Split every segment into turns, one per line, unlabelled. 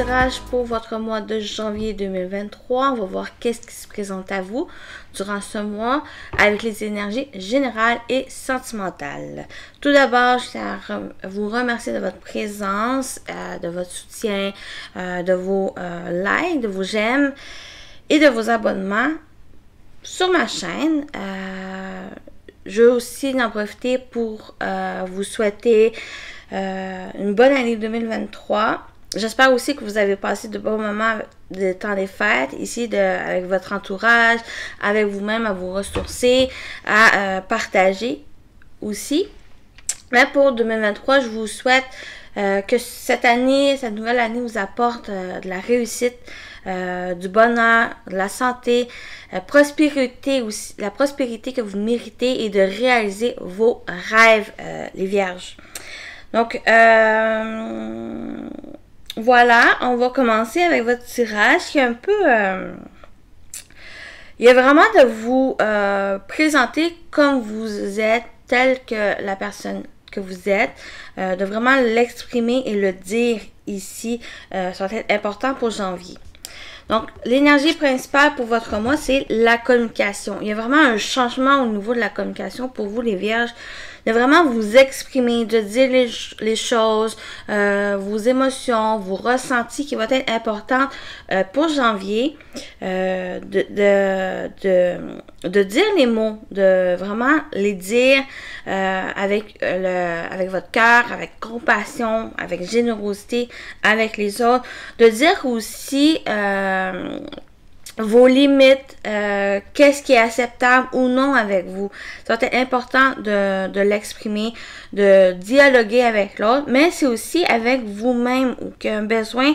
tirage pour votre mois de janvier 2023. On va voir qu'est-ce qui se présente à vous durant ce mois avec les énergies générales et sentimentales. Tout d'abord, je tiens à vous remercier de votre présence, de votre soutien, de vos likes, de vos j'aime et de vos abonnements sur ma chaîne. Je veux aussi en profiter pour vous souhaiter une bonne année 2023. J'espère aussi que vous avez passé de bons moments de temps des fêtes ici avec votre entourage, avec vous-même, à vous ressourcer, à partager aussi. Mais pour 2023, je vous souhaite que cette nouvelle année vous apporte de la réussite, du bonheur, de la santé, prospérité aussi, la prospérité que vous méritez et de réaliser vos rêves, les vierges. Donc, voilà, on va commencer avec votre tirage qui est un peu... il y a vraiment de vous présenter comme vous êtes, tel que la personne que vous êtes, de vraiment l'exprimer et le dire ici, ça va être important pour janvier. Donc, l'énergie principale pour votre mois, c'est la communication. Il y a vraiment un changement au niveau de la communication pour vous, les vierges, de vraiment vous exprimer, de dire les choses, vos émotions, vos ressentis qui vont être importants pour janvier, de dire les mots, de vraiment les dire avec votre cœur, avec compassion, avec générosité, avec les autres, de dire aussi vos limites, qu'est-ce qui est acceptable ou non avec vous. Ça va être important de l'exprimer, de dialoguer avec l'autre, mais c'est aussi avec vous-même ou qu'il y a un besoin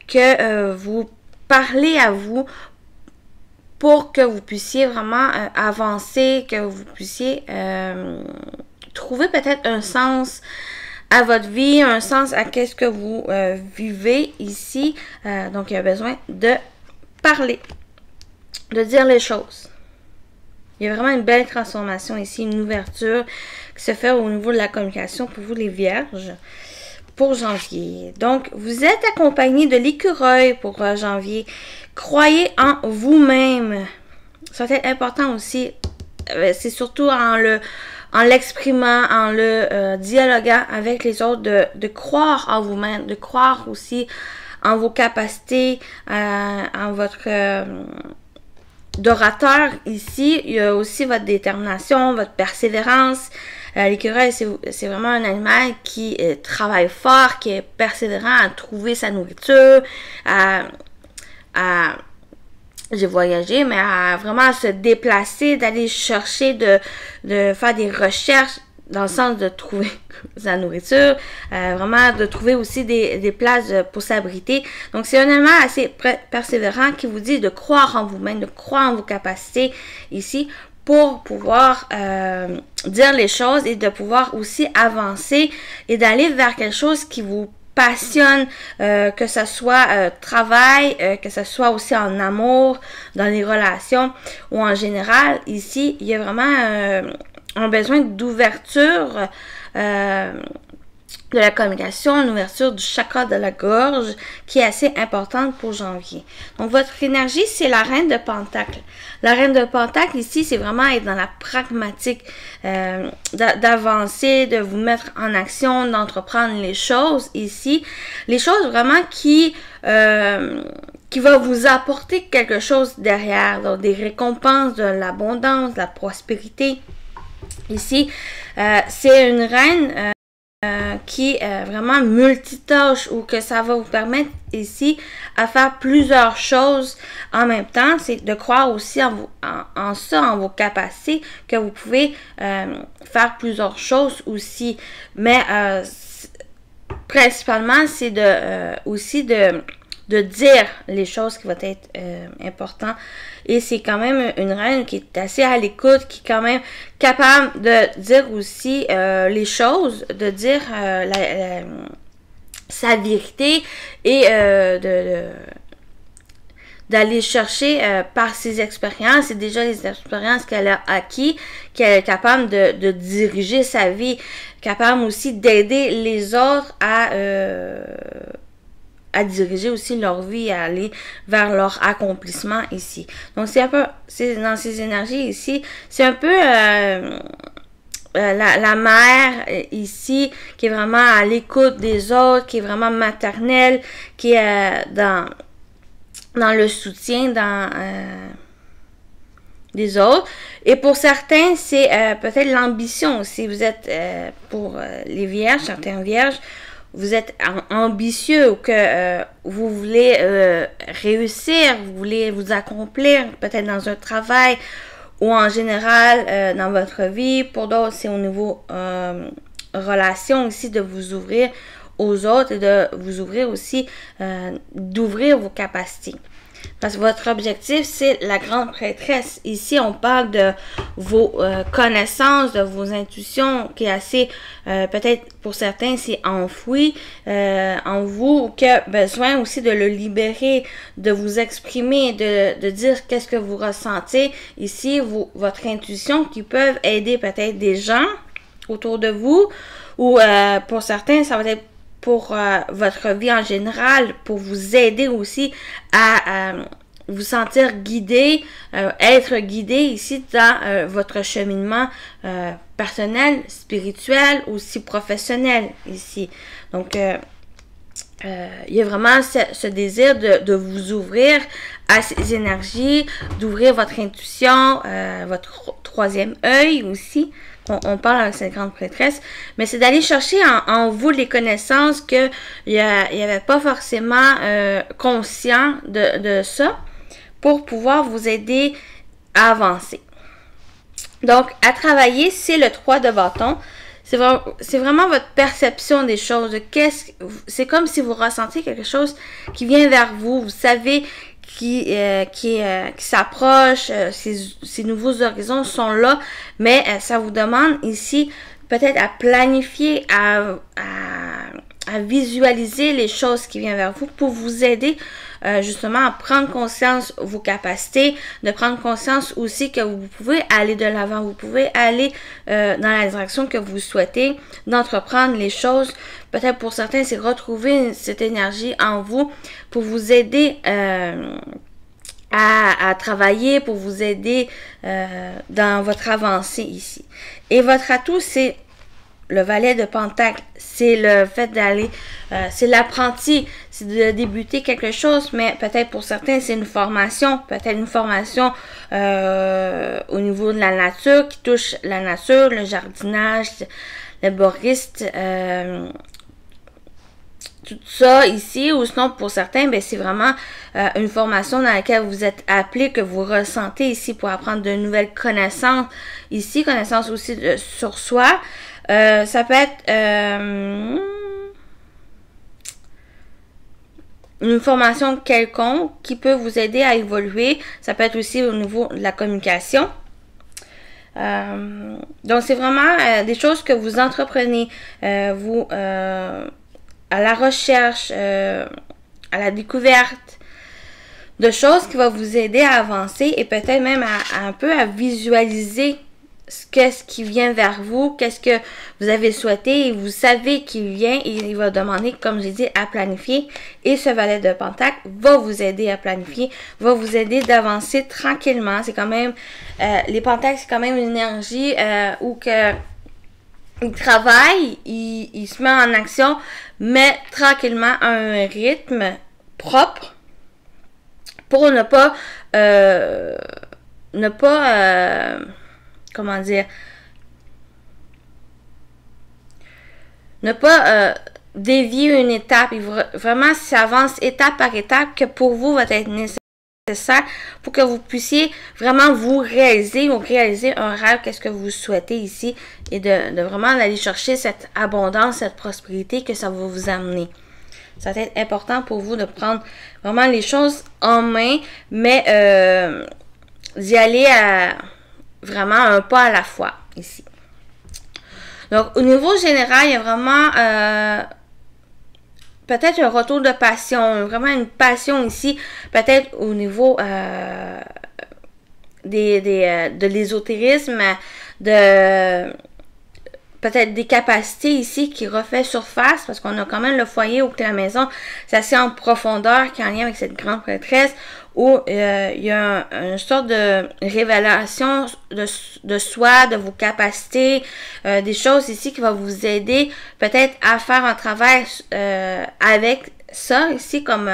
que vous parlez à vous pour que vous puissiez vraiment avancer, que vous puissiez trouver peut-être un sens à votre vie, un sens à qu'est-ce que vous vivez ici. Donc, il y a besoin de parler, de dire les choses. Il y a vraiment une belle transformation ici, une ouverture qui se fait au niveau de la communication pour vous les vierges pour janvier. Donc, vous êtes accompagné de l'écureuil pour janvier. Croyez en vous-même. Ça va être important aussi. C'est surtout en l'exprimant, en le dialoguant avec les autres, de croire en vous-même, de croire aussi en vos capacités, en votre d'orateur ici. Il y a aussi votre détermination, votre persévérance. L'écureuil, c'est vraiment un animal qui travaille fort, qui est persévérant à trouver sa nourriture, j'ai voyagé, mais à vraiment se déplacer, d'aller chercher, de faire des recherches dans le sens de trouver sa nourriture, vraiment de trouver aussi des places pour s'abriter. Donc, c'est un élément assez persévérant qui vous dit de croire en vous-même, de croire en vos capacités ici pour pouvoir dire les choses et de pouvoir aussi avancer et d'aller vers quelque chose qui vous passionne, que ce soit travail, que ce soit aussi en amour, dans les relations ou en général. Ici, il y a vraiment un besoin d'ouverture de la communication, une ouverture du chakra de la gorge qui est assez importante pour janvier. Donc, votre énergie, c'est la reine de Pentacle. La reine de Pentacle, ici, c'est vraiment être dans la pragmatique, d'avancer, de vous mettre en action, d'entreprendre les choses ici. Les choses vraiment qui va vous apporter quelque chose derrière. Donc, des récompenses, de l'abondance, de la prospérité. Ici, c'est une reine qui est vraiment multitâche ou que ça va vous permettre ici à faire plusieurs choses en même temps. C'est de croire aussi en ça, en vos capacités, que vous pouvez faire plusieurs choses aussi. Mais principalement, c'est aussi de dire les choses qui vont être importantes. Et c'est quand même une reine qui est assez à l'écoute, qui est quand même capable de dire aussi les choses, de dire sa vérité et d'aller chercher par ses expériences et déjà les expériences qu'elle a acquis, qu'elle est capable de diriger sa vie, capable aussi d'aider les autres à à diriger aussi leur vie, à aller vers leur accomplissement ici. Donc, c'est un peu, c'est dans ces énergies ici, c'est un peu la mère ici qui est vraiment à l'écoute des autres, qui est vraiment maternelle, qui est dans le soutien, des autres. Et pour certains, c'est peut-être l'ambition. Si vous êtes, pour les vierges, certains vierges, vous êtes ambitieux ou que vous voulez réussir, vous voulez vous accomplir, peut-être dans un travail ou en général dans votre vie. Pour d'autres, c'est au niveau relation aussi, de vous ouvrir aux autres et de vous ouvrir aussi, d'ouvrir vos capacités. Parce que votre objectif, c'est la grande prêtresse. Ici, on parle de vos connaissances, de vos intuitions, qui est assez, peut-être pour certains, c'est enfoui en vous, ou qui a besoin aussi de le libérer, de vous exprimer, de dire qu'est-ce que vous ressentez. Ici, votre intuition qui peuvent aider peut-être des gens autour de vous, ou pour certains, ça va être pour votre vie en général, pour vous aider aussi à vous sentir guidé, être guidé ici dans votre cheminement personnel, spirituel, aussi professionnel ici. Donc, il y a vraiment ce désir de vous ouvrir à ces énergies, d'ouvrir votre intuition, votre troisième œil aussi. On parle avec cette grande prêtresse, mais c'est d'aller chercher en vous les connaissances que il y avait pas forcément conscient de ça, pour pouvoir vous aider à avancer. Donc, à travailler, c'est le 3 de bâton. C'est vraiment votre perception des choses. C'est comme si vous ressentiez quelque chose qui vient vers vous. Vous savez qui s'approche, ces nouveaux horizons sont là, mais ça vous demande ici peut-être à planifier, à visualiser les choses qui viennent vers vous pour vous aider justement à prendre conscience de vos capacités, de prendre conscience aussi que vous pouvez aller de l'avant, vous pouvez aller dans la direction que vous souhaitez, d'entreprendre les choses. Peut-être pour certains, c'est retrouver cette énergie en vous pour vous aider à travailler, pour vous aider dans votre avancée ici. Et votre atout, c'est le valet de Pentacle, c'est le fait d'aller, c'est l'apprenti, c'est de débuter quelque chose, mais peut-être pour certains, c'est une formation, peut-être une formation au niveau de la nature, qui touche la nature, le jardinage, l'herboriste, tout ça ici, ou sinon pour certains, ben c'est vraiment une formation dans laquelle vous êtes appelé, que vous ressentez ici pour apprendre de nouvelles connaissances ici, connaissances aussi sur soi. Ça peut être une formation quelconque qui peut vous aider à évoluer. Ça peut être aussi au niveau de la communication. Donc, c'est vraiment des choses que vous entreprenez, vous, à la recherche, à la découverte de choses qui vont vous aider à avancer et peut-être même un peu à visualiser qu'est-ce qui vient vers vous, qu'est-ce que vous avez souhaité et vous savez qu'il vient et il va demander, comme j'ai dit, à planifier. Et ce valet de Pentacle va vous aider à planifier, va vous aider d'avancer tranquillement. C'est quand même, les Pentacles, c'est quand même une énergie où que il travaille, il se met en action, mais tranquillement à un rythme propre pour ne pas comment dire, ne pas dévier une étape. Il vraiment s'avance étape par étape que pour vous va être nécessaire pour que vous puissiez vraiment vous réaliser ou réaliser un rêve, qu'est-ce que vous souhaitez ici, et de vraiment aller chercher cette abondance, cette prospérité que ça va vous amener. Ça va être important pour vous de prendre vraiment les choses en main, mais d'y aller vraiment un pas à la fois ici. Donc, au niveau général, il y a vraiment peut-être un retour de passion, vraiment une passion ici, peut-être au niveau de l'ésotérisme, peut-être peut-être des capacités ici qui refait surface, parce qu'on a quand même le foyer ou que la maison, c'est assez en profondeur qui est en lien avec cette grande prêtresse, où il y a une sorte de révélation de soi, de vos capacités, des choses ici qui vont vous aider peut-être à faire un travail avec ça ici comme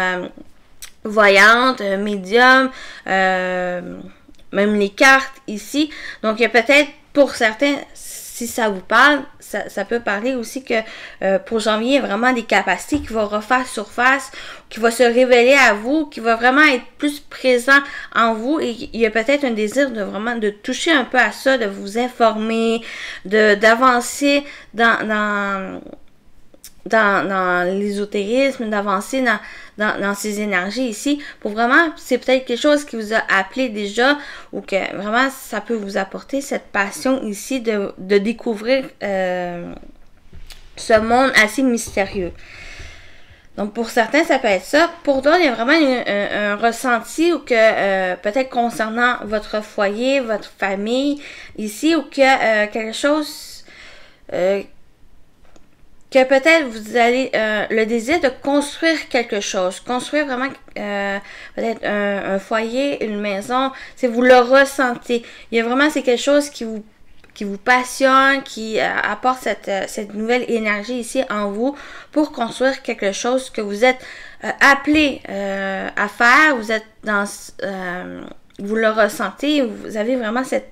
voyante, médium, même les cartes ici. Donc il y a peut-être pour certains, si ça vous parle, ça peut parler aussi que pour janvier, il y a vraiment des capacités qui vont refaire surface, qui vont se révéler à vous, qui va vraiment être plus présent en vous, et il y a peut-être un désir de vraiment de toucher un peu à ça, de vous informer, d'avancer dans l'ésotérisme, d'avancer dans ces énergies ici, pour vraiment, c'est peut-être quelque chose qui vous a appelé déjà, ou que vraiment ça peut vous apporter cette passion ici de découvrir ce monde assez mystérieux. Donc pour certains ça peut être ça, pour d'autres il y a vraiment un ressenti, ou que peut-être concernant votre foyer, votre famille ici, ou que quelque chose que peut-être vous allez le désir de construire quelque chose, construire vraiment peut-être un foyer, une maison, c'est vous le ressentez. Il y a vraiment, c'est quelque chose qui vous passionne, qui apporte cette nouvelle énergie ici en vous pour construire quelque chose que vous êtes appelé à faire. Vous êtes dans vous le ressentez, vous avez vraiment cette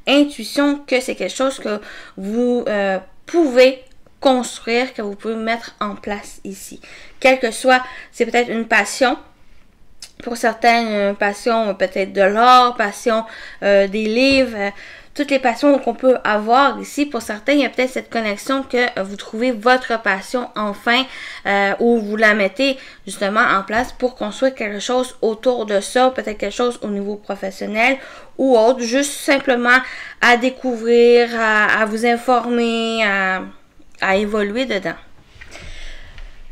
intuition que c'est quelque chose que vous pouvez construire, que vous pouvez mettre en place ici. Quel que soit, c'est peut-être une passion. Pour certains, passion peut-être de l'art, passion des livres, toutes les passions qu'on peut avoir ici. Pour certains, il y a peut-être cette connexion que vous trouvez votre passion enfin, ou vous la mettez justement en place pour construire quelque chose autour de ça, peut-être quelque chose au niveau professionnel ou autre, juste simplement à découvrir, à vous informer, à évoluer dedans.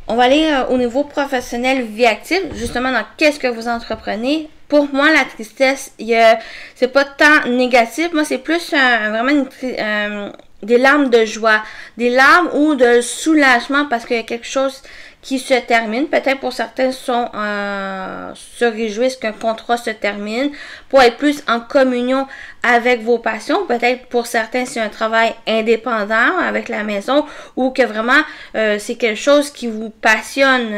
On va aller au niveau professionnel, vie active, justement dans qu'est-ce que vous entreprenez. Pour moi, la tristesse, c'est pas tant négatif. Moi, c'est plus vraiment des larmes de joie, des larmes ou de soulagement parce qu'il y a quelque chose qui se termine. Peut-être pour certains se réjouissent qu'un contrat se termine pour être plus en communion avec vos passions. Peut-être pour certains, c'est un travail indépendant avec la maison ou que vraiment c'est quelque chose qui vous passionne.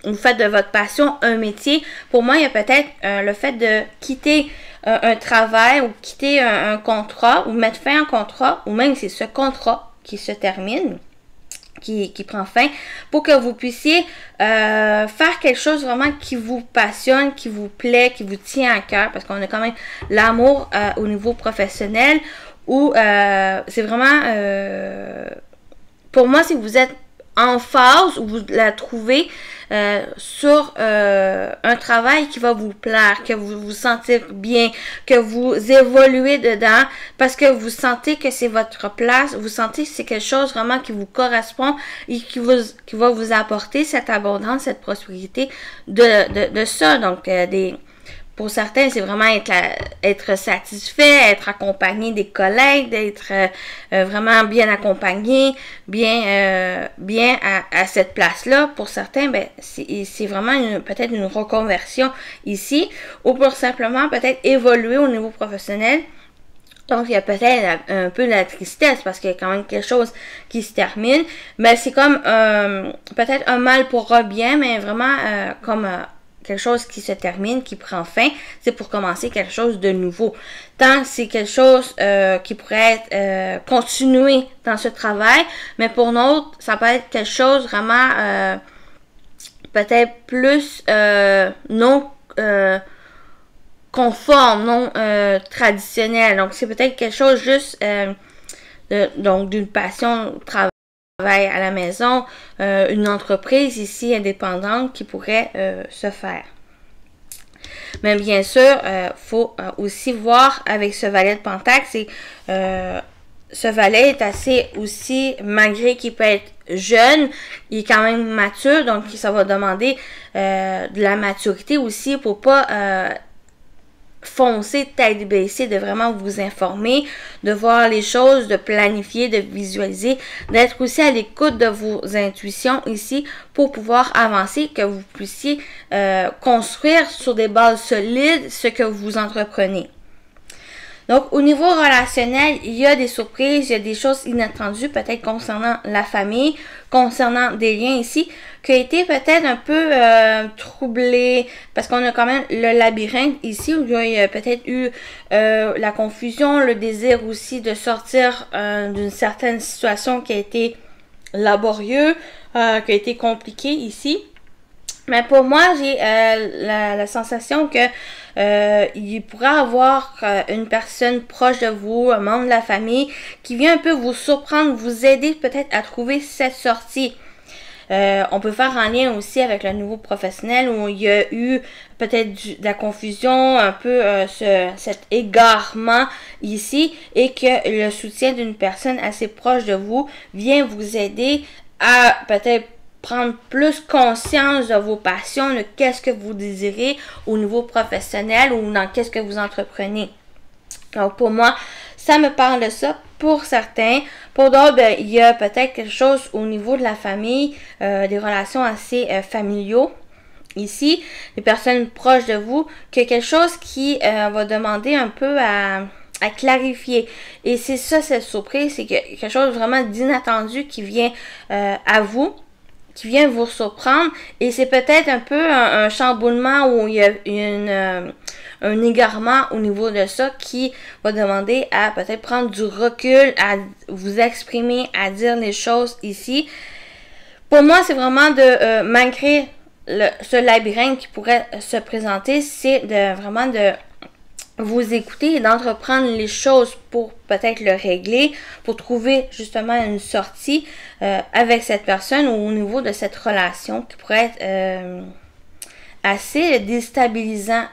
Vous faites de votre passion un métier. Pour moi, il y a peut-être le fait de quitter un travail ou quitter un contrat ou mettre fin à un contrat, ou même c'est ce contrat qui se termine, qui prend fin, pour que vous puissiez faire quelque chose vraiment qui vous passionne, qui vous plaît, qui vous tient à cœur, parce qu'on a quand même l'amour au niveau professionnel, où c'est vraiment, pour moi, si vous êtes en phase, où vous la trouvez sur un travail qui va vous plaire, que vous vous sentez bien, que vous évoluez dedans, parce que vous sentez que c'est votre place, vous sentez que c'est quelque chose vraiment qui vous correspond et qui va vous apporter cette abondance, cette prospérité de ça. Donc, pour certains, c'est vraiment être satisfait, être accompagné des collègues, d'être vraiment bien accompagné, bien à cette place-là. Pour certains, ben c'est vraiment peut-être une reconversion ici, ou pour simplement peut-être évoluer au niveau professionnel. Donc, il y a peut-être un peu de la tristesse parce qu'il y a quand même quelque chose qui se termine. Mais c'est comme peut-être un mal pour un bien, mais vraiment comme quelque chose qui se termine, qui prend fin, c'est pour commencer quelque chose de nouveau. Tant c'est quelque chose qui pourrait être continué dans ce travail, mais pour d'autres, ça peut être quelque chose vraiment peut-être plus non conforme, non traditionnel. Donc, c'est peut-être quelque chose juste donc d'une passion travail à la maison, une entreprise ici indépendante qui pourrait se faire. Mais bien sûr, faut aussi voir avec ce valet de Pentacle, c'est ce valet est assez aussi, malgré qu'il peut être jeune, il est quand même mature, donc ça va demander de la maturité aussi pour pas foncer tête baissée, de vraiment vous informer, de voir les choses, de planifier, de visualiser, d'être aussi à l'écoute de vos intuitions ici pour pouvoir avancer, que vous puissiez construire sur des bases solides ce que vous entreprenez. Donc, au niveau relationnel, il y a des surprises, il y a des choses inattendues, peut-être concernant la famille, concernant des liens ici, qui a été peut-être un peu troublé, parce qu'on a quand même le labyrinthe ici, où il y a peut-être eu la confusion, le désir aussi de sortir d'une certaine situation qui a été laborieuse, qui a été compliquée ici. Mais pour moi, j'ai la sensation que il pourrait avoir une personne proche de vous, un membre de la famille, qui vient un peu vous surprendre, vous aider peut-être à trouver cette sortie. On peut faire un lien aussi avec le nouveau professionnel où il y a eu peut-être de la confusion, un peu cet égarement ici, et que le soutien d'une personne assez proche de vous vient vous aider à peut-être prendre plus conscience de vos passions, de qu'est-ce que vous désirez au niveau professionnel ou dans qu'est-ce que vous entreprenez. Donc pour moi, ça me parle de ça pour certains. Pour d'autres, ben, il y a peut-être quelque chose au niveau de la famille, des relations assez familiaux. Ici, les personnes proches de vous, qu'il y a quelque chose qui va demander un peu à clarifier. Et c'est ça, cette surprise, c'est qu'il y a quelque chose vraiment d'inattendu qui vient à vous, qui vient vous surprendre, et c'est peut-être un peu un chamboulement où il y a un égarement au niveau de ça qui va demander à peut-être prendre du recul, à vous exprimer, à dire les choses ici. Pour moi, c'est vraiment de, malgré ce labyrinthe qui pourrait se présenter, c'est vraiment de vous écouter et d'entreprendre les choses pour peut-être le régler, pour trouver justement une sortie avec cette personne ou au niveau de cette relation qui pourrait être assez déstabilisant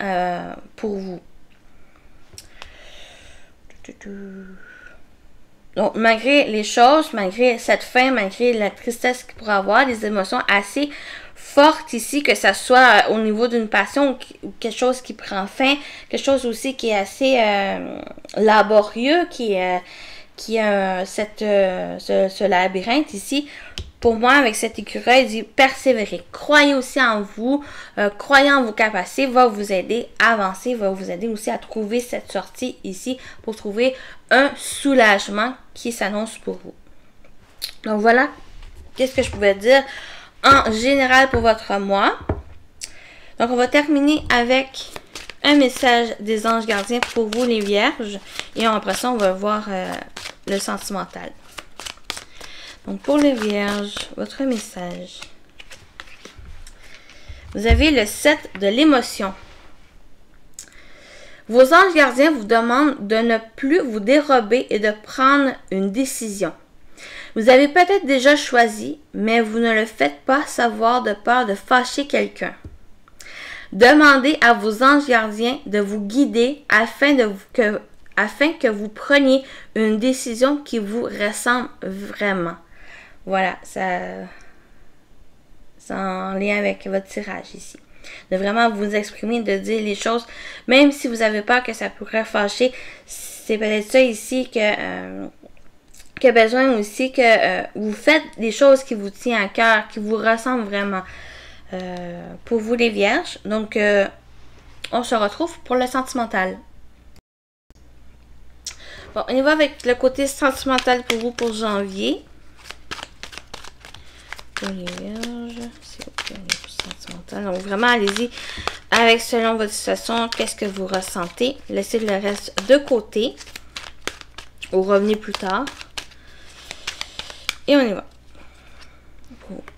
pour vous. Donc, malgré les choses, malgré cette fin, malgré la tristesse qu'il pourrait avoir, des émotions assez forte ici, que ça soit au niveau d'une passion ou quelque chose qui prend fin, quelque chose aussi qui est assez laborieux, qui a ce labyrinthe ici. Pour moi, avec cet écureuil, il dit persévérer. Croyez aussi en vous, croyez en vos capacités, va vous aider à avancer, va vous aider aussi à trouver cette sortie ici pour trouver un soulagement qui s'annonce pour vous. Donc voilà, qu'est-ce que je pouvais dire en général pour votre mois. Donc, on va terminer avec un message des anges gardiens pour vous, les vierges. Et après ça, on va voir le sentimental. Donc, pour les vierges, votre message. Vous avez le 7 de l'émotion. Vos anges gardiens vous demandent de ne plus vous dérober et de prendre une décision. Vous avez peut-être déjà choisi, mais vous ne le faites pas savoir de peur de fâcher quelqu'un. Demandez à vos anges gardiens de vous guider afin que vous preniez une décision qui vous ressemble vraiment. Voilà, c'est en lien avec votre tirage ici. De vraiment vous exprimer, de dire les choses, même si vous avez peur que ça pourrait fâcher. C'est peut-être ça ici qui a besoin aussi que vous faites des choses qui vous tiennent à cœur, qui vous ressemblent vraiment pour vous les vierges. Donc, on se retrouve pour le sentimental. Bon, on y va avec le côté sentimental pour vous pour janvier. Pour les vierges, c'est ok, sentimental. Donc, vraiment, allez-y avec selon votre situation, qu'est-ce que vous ressentez. Laissez le reste de côté ou revenez plus tard. Et on y va.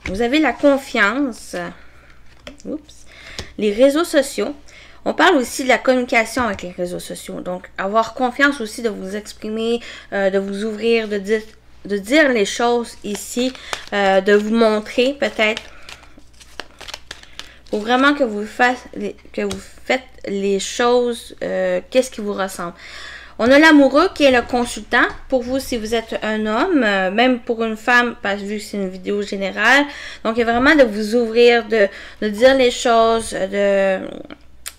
Vous avez la confiance. Oups. Les réseaux sociaux. On parle aussi de la communication avec les réseaux sociaux. Donc, avoir confiance aussi de vous exprimer, de vous ouvrir, de dire les choses ici, de vous montrer peut-être. Pour vraiment que vous faites les choses, qu'est-ce qui vous ressemble. On a l'amoureux qui est le consultant. Pour vous, si vous êtes un homme, même pour une femme, parce que vu que c'est une vidéo générale. Donc, il y a vraiment de vous ouvrir, de dire les choses,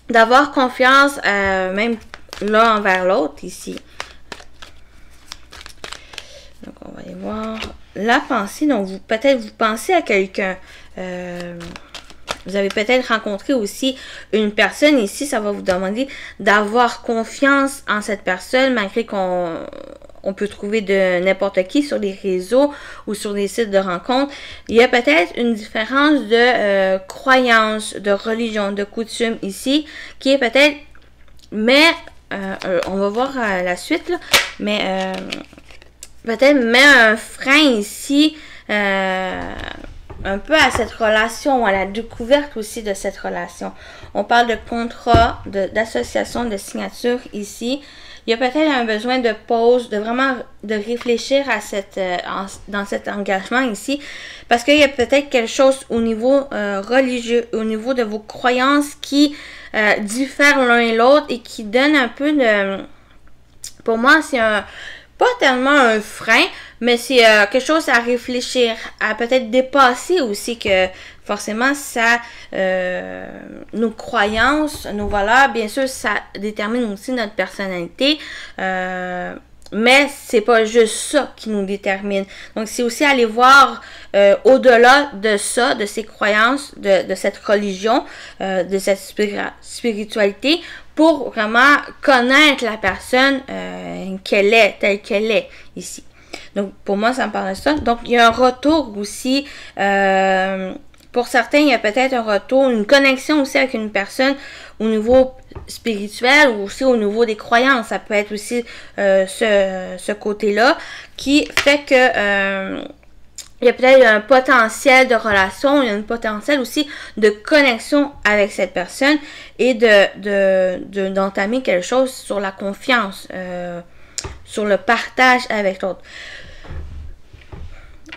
d'avoir confiance même l'un envers l'autre ici. Donc, on va aller voir la pensée. Donc, peut-être vous pensez à quelqu'un. Vous avez peut-être rencontré aussi une personne ici. Ça va vous demander d'avoir confiance en cette personne, malgré qu'on peut trouver de n'importe qui sur les réseaux ou sur des sites de rencontres. Il y a peut-être une différence de croyance, de religion, de coutume ici, qui est peut-être, mais on va voir la suite, là, mais peut-être met un frein ici un peu à cette relation, à la découverte aussi de cette relation. On parle de contrat, d'association, de signature ici. Il y a peut-être un besoin de pause, de vraiment de réfléchir à dans cet engagement ici, parce qu'il y a peut-être quelque chose au niveau religieux, au niveau de vos croyances qui diffèrent l'un et l'autre et qui donne un peu de... Pour moi, c'est pas tellement un frein, mais c'est quelque chose à réfléchir, à peut-être dépasser aussi, que forcément ça, nos croyances, nos valeurs, bien sûr, ça détermine aussi notre personnalité, mais c'est pas juste ça qui nous détermine. Donc c'est aussi aller voir au-delà de ça, de ces croyances, de cette religion, de cette spiritualité, pour vraiment connaître la personne qu'elle est, telle qu'elle est ici. Donc, pour moi, ça me parle de ça. Donc, il y a un retour aussi. Pour certains, il y a peut-être un retour, une connexion aussi avec une personne au niveau spirituel ou aussi au niveau des croyances. Ça peut être aussi ce côté-là qui fait que... il y a peut-être un potentiel de relation, il y a un potentiel aussi de connexion avec cette personne et d'entamer quelque chose sur la confiance, sur le partage avec l'autre.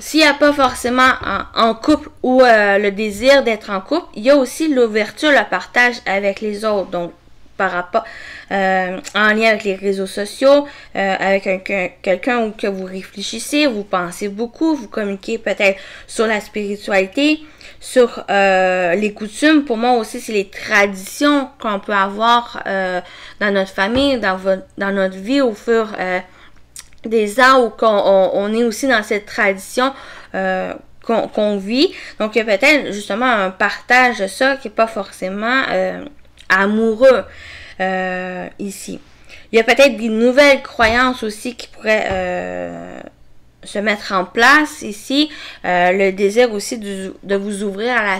S'il n'y a pas forcément en couple ou le désir d'être en couple, il y a aussi l'ouverture, le partage avec les autres. Donc, par rapport en lien avec les réseaux sociaux, avec quelqu'un où que vous réfléchissez, vous pensez beaucoup, vous communiquez peut-être sur la spiritualité, sur les coutumes. Pour moi aussi, c'est les traditions qu'on peut avoir dans notre famille, dans notre vie au fur des ans, où on est aussi dans cette tradition qu'on vit. Donc, il y a peut-être justement un partage de ça qui n'est pas forcément amoureux ici. Il y a peut-être des nouvelles croyances aussi qui pourraient se mettre en place ici. Le désir aussi de vous ouvrir à la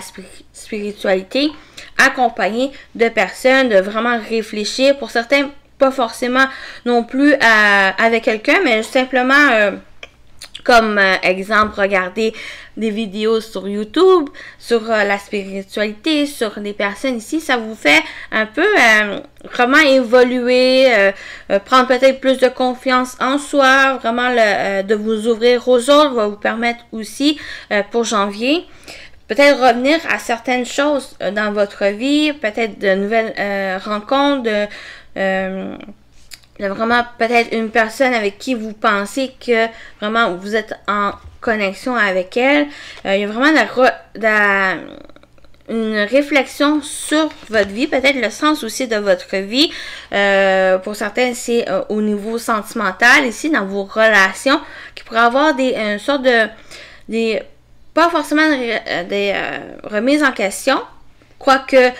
spiritualité, accompagné de personnes, de vraiment réfléchir. Pour certains, pas forcément non plus avec quelqu'un, mais simplement comme exemple, regarder des vidéos sur YouTube, sur la spiritualité, sur des personnes ici. Ça vous fait un peu vraiment évoluer, prendre peut-être plus de confiance en soi, vraiment de vous ouvrir aux autres va vous permettre aussi pour janvier. Peut-être revenir à certaines choses dans votre vie, peut-être de nouvelles rencontres, vraiment peut-être une personne avec qui vous pensez que vraiment vous êtes en connexion avec elle. Il y a vraiment une réflexion sur votre vie, peut-être le sens aussi de votre vie. Pour certains, c'est au niveau sentimental, ici, dans vos relations, qui pourrait avoir une sorte pas forcément des remises en question, quoique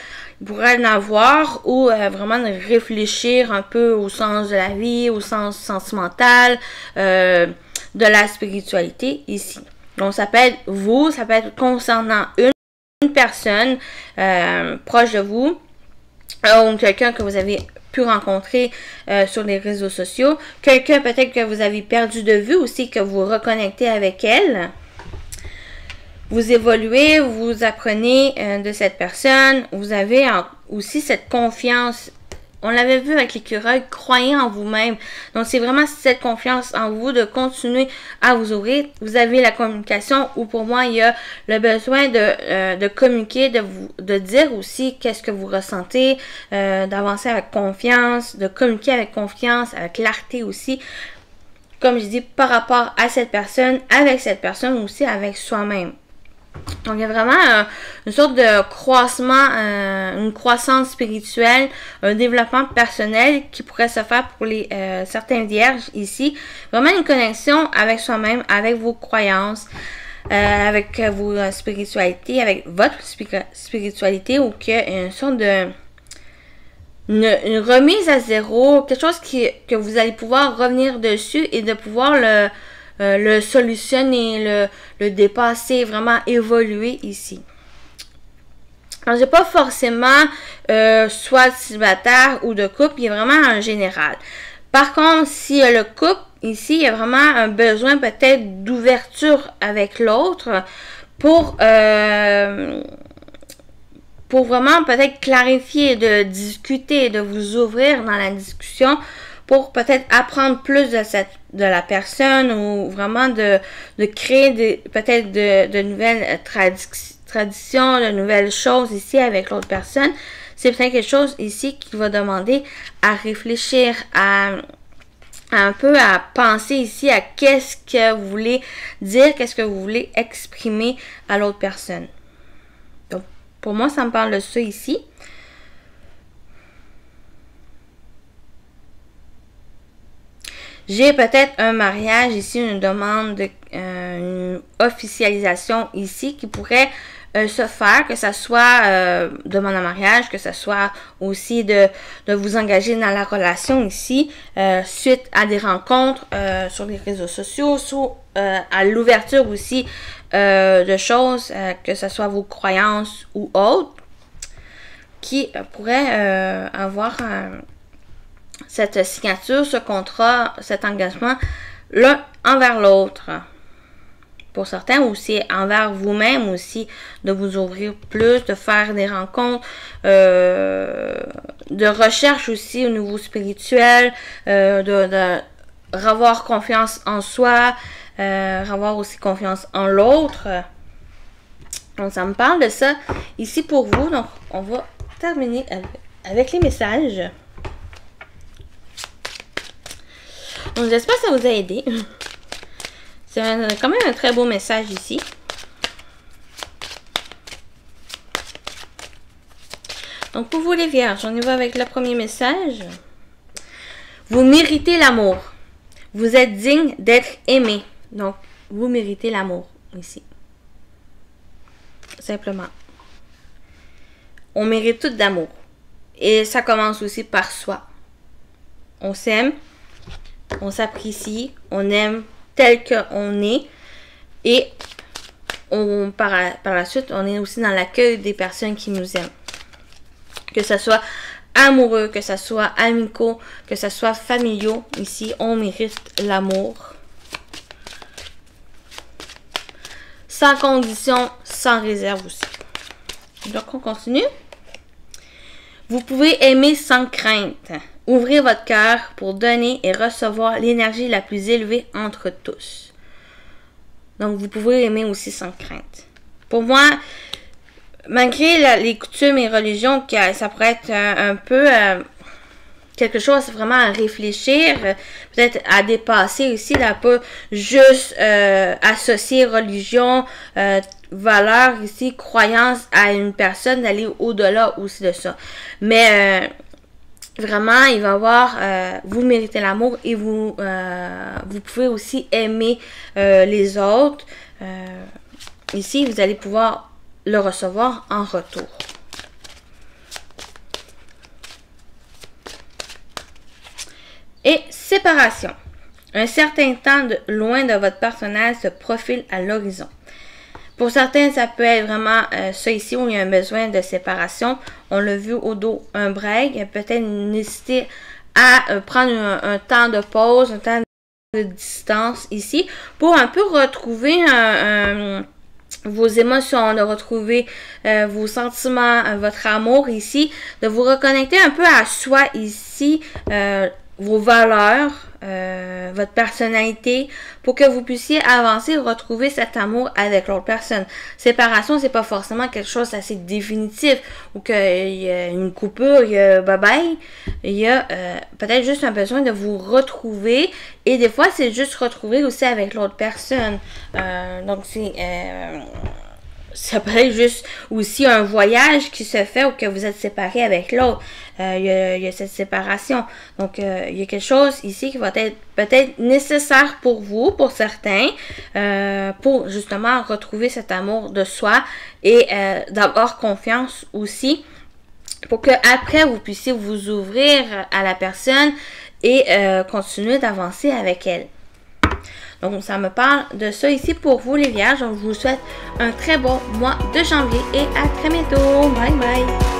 il pourrait en avoir, ou vraiment de réfléchir un peu au sens de la vie, au sens sentimental, de la spiritualité ici. Donc ça peut être vous, ça peut être concernant une personne proche de vous, ou quelqu'un que vous avez pu rencontrer sur les réseaux sociaux, quelqu'un peut-être que vous avez perdu de vue aussi, que vous reconnectez avec elle. Vous évoluez, vous apprenez de cette personne, vous avez aussi cette confiance. On l'avait vu avec l'écureuil, croyez en vous-même. Donc, c'est vraiment cette confiance en vous de continuer à vous ouvrir. Vous avez la communication où, pour moi, il y a le besoin de communiquer, de dire aussi qu'est-ce que vous ressentez, d'avancer avec confiance, de communiquer avec confiance, avec clarté aussi. Comme je dis, par rapport à cette personne, avec cette personne aussi, avec soi-même. Donc, il y a vraiment une sorte de croissement, une croissance spirituelle, un développement personnel qui pourrait se faire pour les certains vierges ici. Vraiment une connexion avec soi-même, avec vos croyances, avec vos spiritualités, avec votre spiritualité, ou qu'il y a une sorte de... Une remise à zéro, quelque chose que vous allez pouvoir revenir dessus et de pouvoir le solutionner, le dépasser, vraiment évoluer ici. Alors, j'ai pas forcément soit célibataire ou de couple, il y a vraiment en général. Par contre, s'il y a le couple, ici, il y a vraiment un besoin peut-être d'ouverture avec l'autre pour vraiment peut-être clarifier, de discuter, de vous ouvrir dans la discussion pour peut-être apprendre plus de la personne, ou vraiment de créer peut-être de nouvelles traditions, de nouvelles choses ici avec l'autre personne. C'est peut-être quelque chose ici qui va demander à réfléchir, un peu à penser ici à qu'est-ce que vous voulez dire, qu'est-ce que vous voulez exprimer à l'autre personne. Donc, pour moi, ça me parle de ça ici. J'ai peut-être un mariage ici, une demande, une officialisation ici qui pourrait se faire, que ça soit demande en mariage, que ça soit aussi de vous engager dans la relation ici, suite à des rencontres sur les réseaux sociaux, à l'ouverture aussi de choses, que ce soit vos croyances ou autres, qui pourraient avoir cette signature, ce contrat, cet engagement l'un envers l'autre. Pour certains aussi, envers vous-même aussi, de vous ouvrir plus, de faire des rencontres, de recherche aussi au niveau spirituel, de avoir confiance en soi, avoir aussi confiance en l'autre. Donc, ça me parle de ça ici pour vous. Donc, on va terminer avec les messages. Donc, j'espère que ça vous a aidé. C'est quand même un très beau message ici. Donc, pour vous les vierges, on y va avec le premier message. Vous méritez l'amour. Vous êtes digne d'être aimé. Donc, vous méritez l'amour ici. Simplement. On mérite tout d'amour. Et ça commence aussi par soi. On s'aime. On s'apprécie. On aime tel qu'on est, et par la suite, on est aussi dans l'accueil des personnes qui nous aiment. Que ce soit amoureux, que ce soit amicaux, que ce soit familiaux, ici, on mérite l'amour. Sans condition, sans réserve aussi. Donc, on continue. Vous pouvez aimer sans crainte. Ouvrez votre cœur pour donner et recevoir l'énergie la plus élevée entre tous. Donc, vous pouvez aimer aussi sans crainte. Pour moi, malgré les coutumes et religions, ça pourrait être un peu quelque chose vraiment à réfléchir, peut-être à dépasser aussi, là, pas juste associer religion, valeur ici, croyance à une personne, d'aller au-delà aussi de ça. Mais vraiment, il va y avoir, vous méritez l'amour, et vous pouvez aussi aimer les autres. Ici, vous allez pouvoir le recevoir en retour. Et séparation. Un certain temps loin de votre partenaire se profile à l'horizon. Pour certains, ça peut être vraiment ça ici où il y a un besoin de séparation. On l'a vu au dos, un break. Peut-être nécessiter à prendre un temps de pause, un temps de distance ici pour un peu retrouver vos émotions, de retrouver vos sentiments, votre amour ici, de vous reconnecter un peu à soi ici, vos valeurs, votre personnalité, pour que vous puissiez avancer et retrouver cet amour avec l'autre personne. Séparation, c'est pas forcément quelque chose d'assez définitif, ou qu'il y a une coupure, il y a bye-bye. Il y a peut-être juste un besoin de vous retrouver, et des fois, c'est juste retrouver aussi avec l'autre personne. Donc, c'est ça peut être juste aussi un voyage qui se fait ou que vous êtes séparés avec l'autre. Il y a cette séparation. Donc, il y a quelque chose ici qui va être peut-être nécessaire pour vous, pour certains, pour justement retrouver cet amour de soi et d'avoir confiance aussi, pour que après vous puissiez vous ouvrir à la personne et continuer d'avancer avec elle. Donc, ça me parle de ça ici pour vous, les Vierges. Donc, je vous souhaite un très bon mois de janvier et à très bientôt. Bye bye!